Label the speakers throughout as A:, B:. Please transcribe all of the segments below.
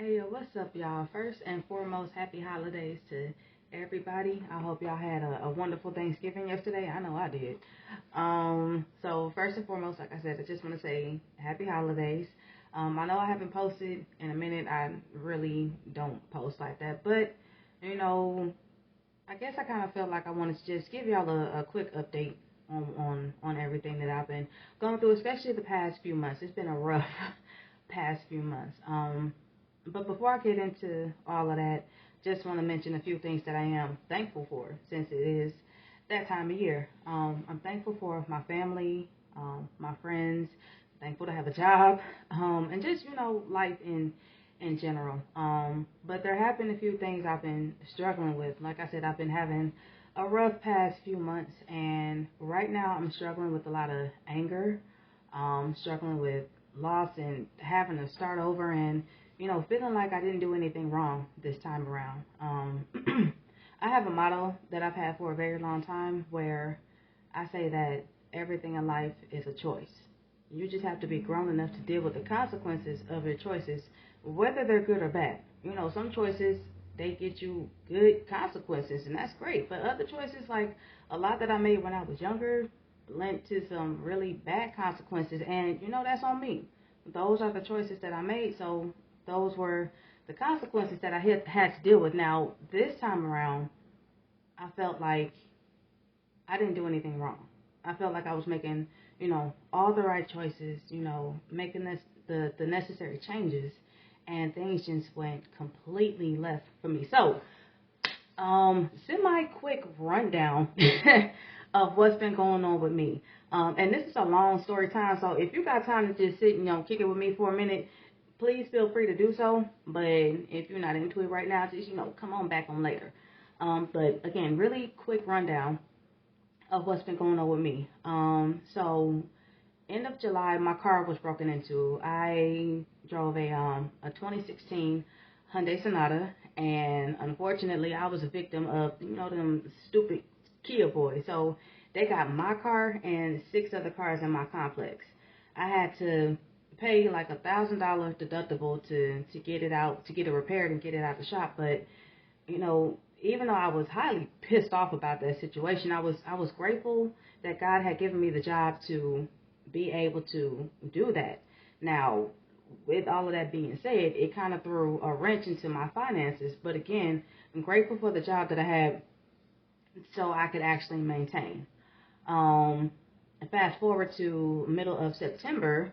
A: Hey, what's up, y'all? First and foremost, happy holidays to everybody. I hope y'all had a wonderful Thanksgiving yesterday. I know I did. So first and foremost, like I said, I just want to say happy holidays. I know I haven't posted in a minute. I really don't post like that, but you know, I guess I kind of felt like I wanted to just give y'all a quick update on everything that I've been going through, especially the past few months. It's been a rough past few months. But before I get into all of that, just want to mention a few things that I am thankful for since it is that time of year. I'm thankful for my family, my friends, thankful to have a job, and just life in general. But there have been a few things I've been struggling with. Like I said, I've been having a rough past few months, and right now I'm struggling with a lot of anger, struggling with loss and having to start over and feeling like I didn't do anything wrong this time around. I have a motto that I've had for a very long time where I say that everything in life is a choice. You just have to be grown enough to deal with the consequences of your choices, whether they're good or bad. Some choices, they get you good consequences, and that's great. But other choices, like a lot that I made when I was younger, lent to some really bad consequences, and that's on me. Those are the choices that I made, so those were the consequences that I had to deal with. Now, this time around, I felt like I didn't do anything wrong. I felt like I was making, all the right choices, making the necessary changes, and things just went completely left for me. So, semi quick rundown of what's been going on with me. And this is a long story time, so if you got time to just sit and kick it with me for a minute, please feel free to do so. But if you're not into it right now, just come on back on later. But again, really quick rundown of what's been going on with me. So end of July, my car was broken into. I drove a 2016 Hyundai Sonata, and unfortunately, I was a victim of them stupid Kia boys. So they got my car and 6 other cars in my complex. I had to pay like $1,000 deductible to get it out, to get it repaired and get it out the shop. But even though I was highly pissed off about that situation, I was grateful that God had given me the job to be able to do that. Now, with all of that being said, it kind of threw a wrench into my finances. But again, I'm grateful for the job that I had so I could actually maintain. Fast forward to middle of September,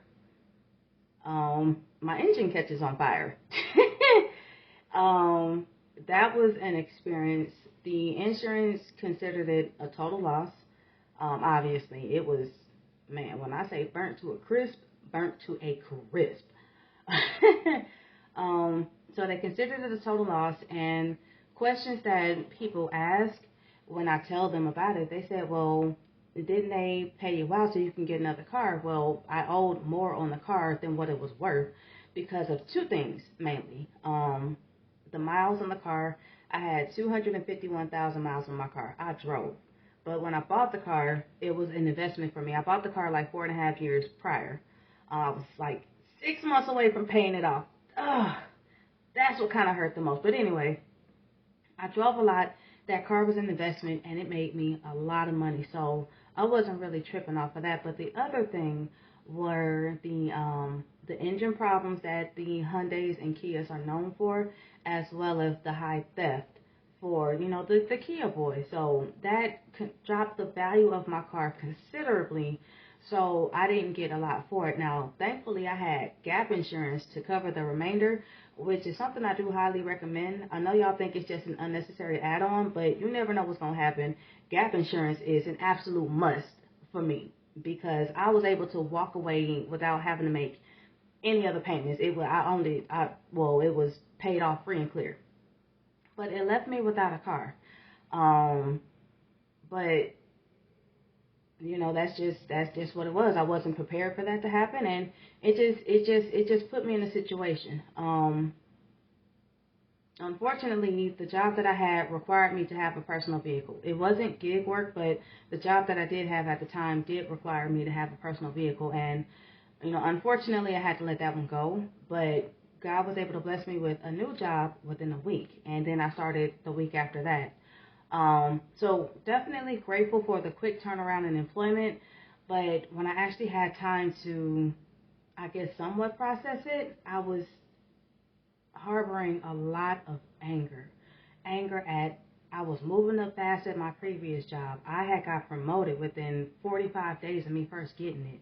A: my engine catches on fire. That was an experience. The insurance considered it a total loss. Obviously, it was, man, when I say burnt to a crisp, burnt to a crisp. So they considered it a total loss, and questions that people ask when I tell them about it, they said, well, didn't they pay you out so you can get another car? Well, I owed more on the car than what it was worth because of 2 things mainly. The miles on the car. I had 251,000 miles on my car. I drove. But when I bought the car, it was an investment for me. I bought the car like 4.5 years prior. I was like 6 months away from paying it off. Ugh, that's what kind of hurt the most. But anyway, I drove a lot. That car was an investment, and it made me a lot of money. So I wasn't really tripping off of that. But the other thing were the engine problems that the Hyundais and Kias are known for, as well as the high theft for the Kia boys. So that dropped the value of my car considerably. So I didn't get a lot for it. Now, thankfully, I had gap insurance to cover the remainder, which is something I do highly recommend. I know y'all think it's just an unnecessary add-on, but you never know what's going to happen. Gap insurance is an absolute must for me because I was able to walk away without having to make any other payments. It was paid off free and clear. But it left me without a car. But that's just what it was. I wasn't prepared for that to happen, and it just put me in a situation. Unfortunately, the job that I had required me to have a personal vehicle. It wasn't gig work, but the job that I did have at the time did require me to have a personal vehicle, and unfortunately, I had to let that one go. But God was able to bless me with a new job within a week, and then I started the week after that. So definitely grateful for the quick turnaround in employment, but when I actually had time to, I guess, somewhat process it, I was harboring a lot of anger. Anger at, I was moving up fast at my previous job. I had got promoted within 45 days of me first getting it.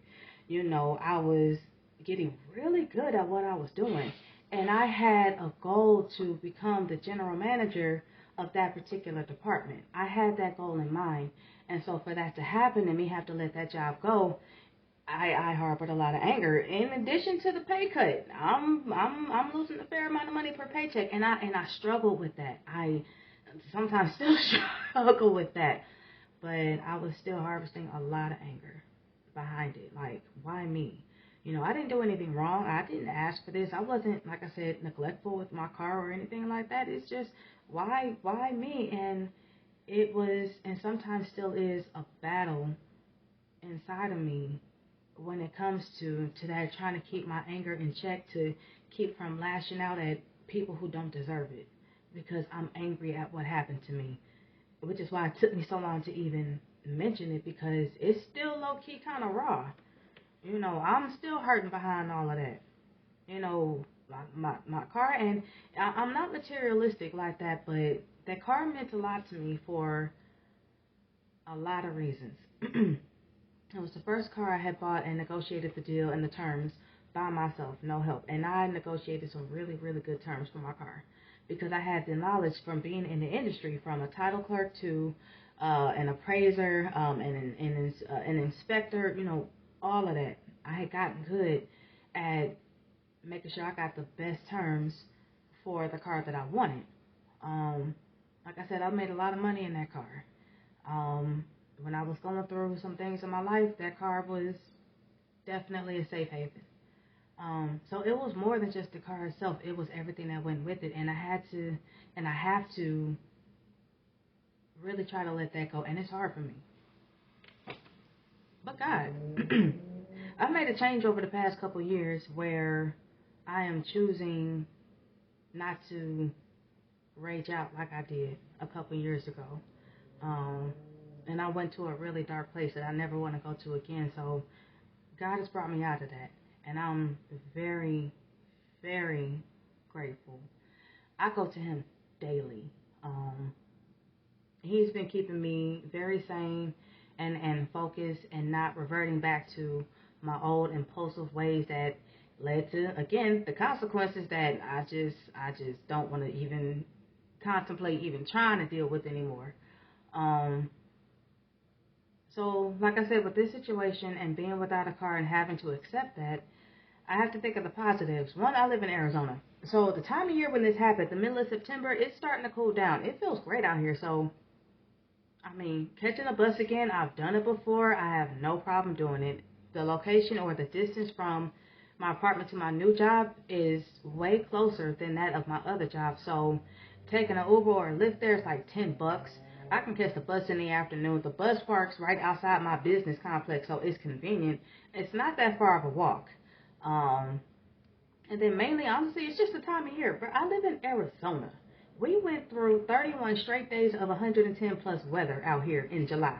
A: I was getting really good at what I was doing. And I had a goal to become the general manager of that particular department. I had that goal in mind. And so for that to happen and me have to let that job go, I harbored a lot of anger. In addition to the pay cut, I'm losing a fair amount of money per paycheck, and I struggled with that. I sometimes still struggle with that, but I was still harvesting a lot of anger behind it. Like, why me? I didn't do anything wrong. I didn't ask for this. I wasn't, like I said, neglectful with my car or anything like that. It's just, why me? And it was, and sometimes still is, a battle inside of me when it comes to that, trying to keep my anger in check, to keep from lashing out at people who don't deserve it, because I'm angry at what happened to me, which is why it took me so long to even mention it, because it's still low-key kind of raw. I'm still hurting behind all of that. My car, and I'm not materialistic like that, but that car meant a lot to me for a lot of reasons. It was the first car I had bought and negotiated the deal and the terms by myself, no help. And I negotiated some really, really good terms for my car, because I had the knowledge from being in the industry, from a title clerk to an appraiser, an inspector, all of that. I had gotten good at making sure I got the best terms for the car that I wanted. Like I said, I made a lot of money in that car. When I was going through some things in my life, that car was definitely a safe haven. So it was more than just the car itself. It was everything that went with it. And I have to really try to let that go. And it's hard for me. But God, I've made a change over the past couple years where I am choosing not to rage out like I did a couple years ago. And I went to a really dark place that I never want to go to again. So God has brought me out of that. And I'm very, very grateful. I go to Him daily. He's been keeping me very sane and focused, and not reverting back to my old impulsive ways that led to, again, the consequences that I just don't want to even contemplate even trying to deal with anymore. So, like I said, with this situation and being without a car and having to accept that, I have to think of the positives. One, I live in Arizona. So the time of year when this happened, the middle of September, it's starting to cool down. It feels great out here. So, catching a bus again, I've done it before. I have no problem doing it. The location or the distance from my apartment to my new job is way closer than that of my other job. So taking an Uber or a Lyft there is like $10. I can catch the bus in the afternoon. The bus parks right outside my business complex, so it's convenient. It's not that far of a walk. And then mainly, honestly, it's just the time of year. But I live in Arizona. We went through 31 straight days of 110 plus weather out here in July.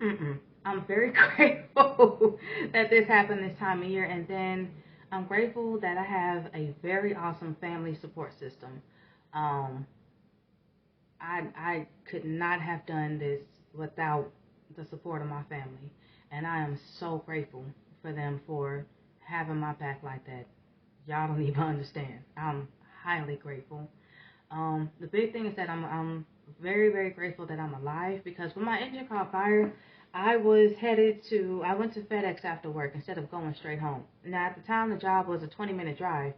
A: I'm very grateful that this happened this time of year. And then I'm grateful that I have a very awesome family support system. I could not have done this without the support of my family. And I am so grateful for them for having my back like that. Y'all don't even understand. I'm highly grateful. The big thing is that I'm very, very grateful that I'm alive, because when my engine caught fire, I went to FedEx after work instead of going straight home. Now, at the time, the job was a 20-minute drive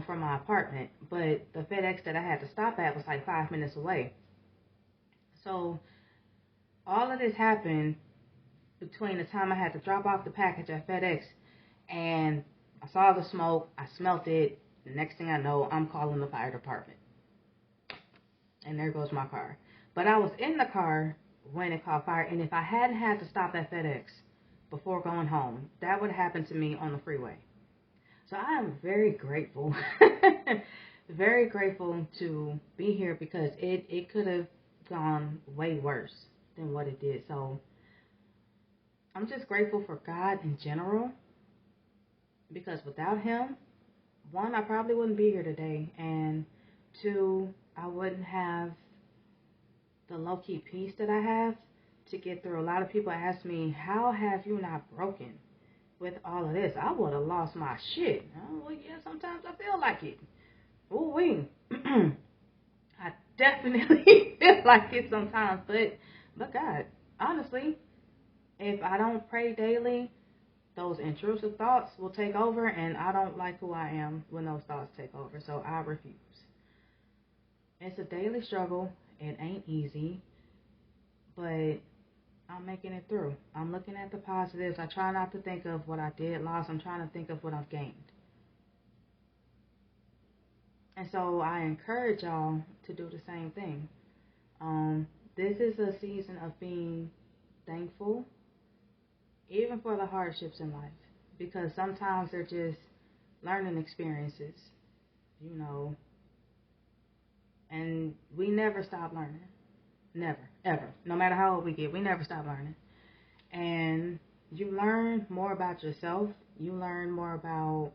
A: from my apartment, but the FedEx that I had to stop at was like 5 minutes away. So all of this happened between the time I had to drop off the package at FedEx and I saw the smoke, I smelt it. The next thing I know, I'm calling the fire department. And there goes my car. But I was in the car when it caught fire, and if I hadn't had to stop at FedEx before going home, that would happen to me on the freeway. So I am very grateful, very grateful to be here because it could have gone way worse than what it did. So I'm just grateful for God in general because without Him, one, I probably wouldn't be here today, and two, I wouldn't have the low key peace that I have to get through. A lot of people ask me, how have you not broken with all of this? I would have lost my shit. Oh, well, yeah, sometimes I feel like it. Oh, wait. I definitely feel like it sometimes, but God, honestly, if I don't pray daily, those intrusive thoughts will take over, and I don't like who I am when those thoughts take over, so I refuse. It's a daily struggle. It ain't easy, but I'm making it through. I'm looking at the positives. I try not to think of what I did lost. I'm trying to think of what I've gained. And so I encourage y'all to do the same thing. This is a season of being thankful, even for the hardships in life, because sometimes they're just learning experiences, you know, and we never stop learning. Never, ever. No matter how old we get, we never stop learning. And you learn more about yourself. You learn more about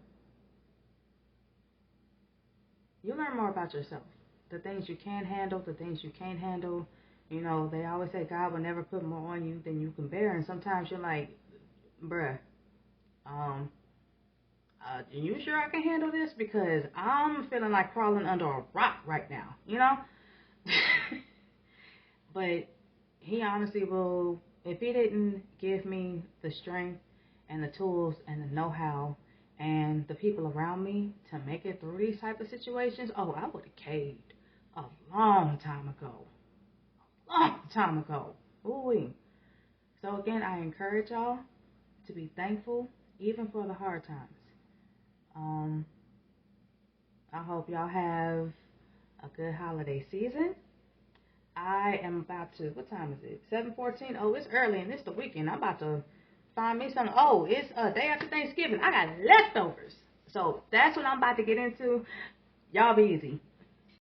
A: yourself. The things you can handle, the things you can't handle. You know, they always say God will never put more on you than you can bear. And sometimes you're like, bruh, you sure I can handle this? Because I'm feeling like crawling under a rock right now, you know? But He honestly will, if He didn't give me the strength and the tools and the know-how and the people around me to make it through these type of situations, oh, I would have caved a long time ago. Long time ago. Ooh-wee. So again, I encourage y'all to be thankful even for the hard times. I hope y'all have a good holiday season. I am about to, what time is it? 7:14. Oh, it's early and it's the weekend. I'm about to find me something. Oh, it's a day after Thanksgiving. I got leftovers. So that's what I'm about to get into. Y'all be easy.